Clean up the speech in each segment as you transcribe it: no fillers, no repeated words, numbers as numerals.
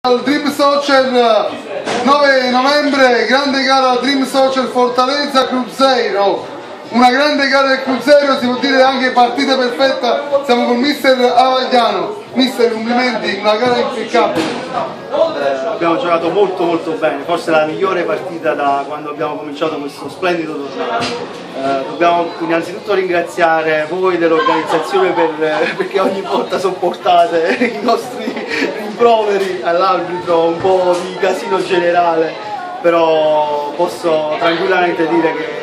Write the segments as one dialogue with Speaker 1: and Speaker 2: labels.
Speaker 1: Al Dream Social 9 novembre, grande gara Dream Social Fortaleza Cruzeiro, una grande gara del Cruzeiro, si può dire anche partita perfetta. Siamo con mister Avagliano. Mister, complimenti, una gara impeccabile.
Speaker 2: Abbiamo giocato molto bene, forse la migliore partita da quando abbiamo cominciato questo splendido torneo. Dobbiamo innanzitutto ringraziare voi dell'organizzazione perché ogni volta sopportate i nostri rimproveri all'arbitro, un po' di casino generale, però posso tranquillamente dire che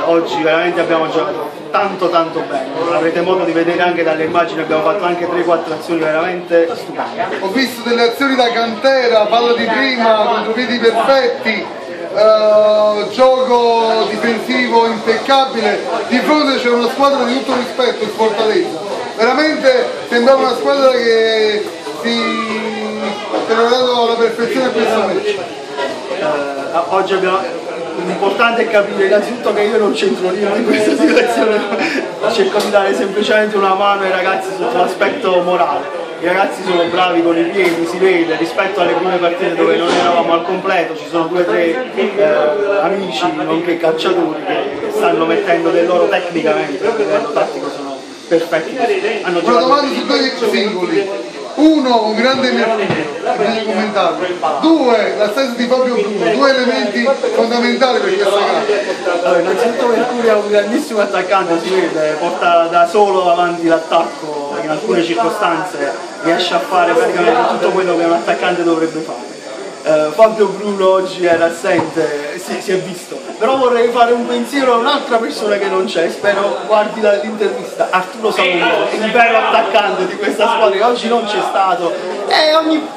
Speaker 2: oggi veramente abbiamo giocato tanto bene. Avrete modo di vedere anche dalle immagini, abbiamo fatto anche 3-4 azioni veramente stupende.
Speaker 1: Ho visto delle azioni da cantera, palla di prima, contropiedi perfetti, gioco difensivo impeccabile. Di fronte c'era una squadra di tutto rispetto, il Fortaleza. Veramente sembrava una squadra che si è lavorato alla perfezione questo match.
Speaker 2: Oggi l'importante è capire innanzitutto che io non c'entro niente in questa situazione, cerco di dare semplicemente una mano ai ragazzi sotto l'aspetto morale. I ragazzi sono bravi con i piedi, si vede, rispetto alle prime partite dove non eravamo al completo, ci sono 2 o 3 amici, nonché calciatori, che stanno mettendo del loro tecnicamente, a livello tattico sono perfetti. Hanno
Speaker 1: una domanda su 2 singoli. 1, un grande Mercurio, bisogna commentarlo. 2, l'assenza di Fabio Bruno, 2 elementi fondamentali per questa gara.
Speaker 2: Allora, innanzitutto Mercurio è un grandissimo attaccante, si vede, porta da solo avanti l'attacco, in alcune circostanze riesce a fare praticamente tutto quello che un attaccante dovrebbe fare. Fabio Bruno oggi era assente, si è visto, però vorrei fare un pensiero a un'altra persona che non c'è, spero guardi l'intervista, Arturo Savonino, il vero attaccante di questa squadra che oggi non c'è stato e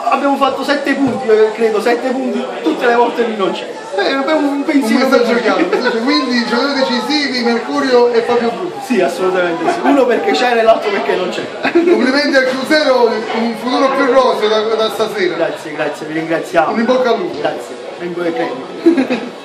Speaker 2: abbiamo fatto 7 punti, io credo 7 punti tutte le volte lui non c'è. Un pensiero,
Speaker 1: un messaggio chiaro, quindi giocatori decisivi Mercurio e Fabio Bruno.
Speaker 2: Sì, assolutamente sì, uno perché c'era e l'altro perché non c'è.
Speaker 1: Complimenti al Cruzeiro, un futuro più roseo da stasera.
Speaker 2: Grazie, vi ringraziamo.
Speaker 1: Un in bocca al lupo.
Speaker 2: Grazie, vengo e credo.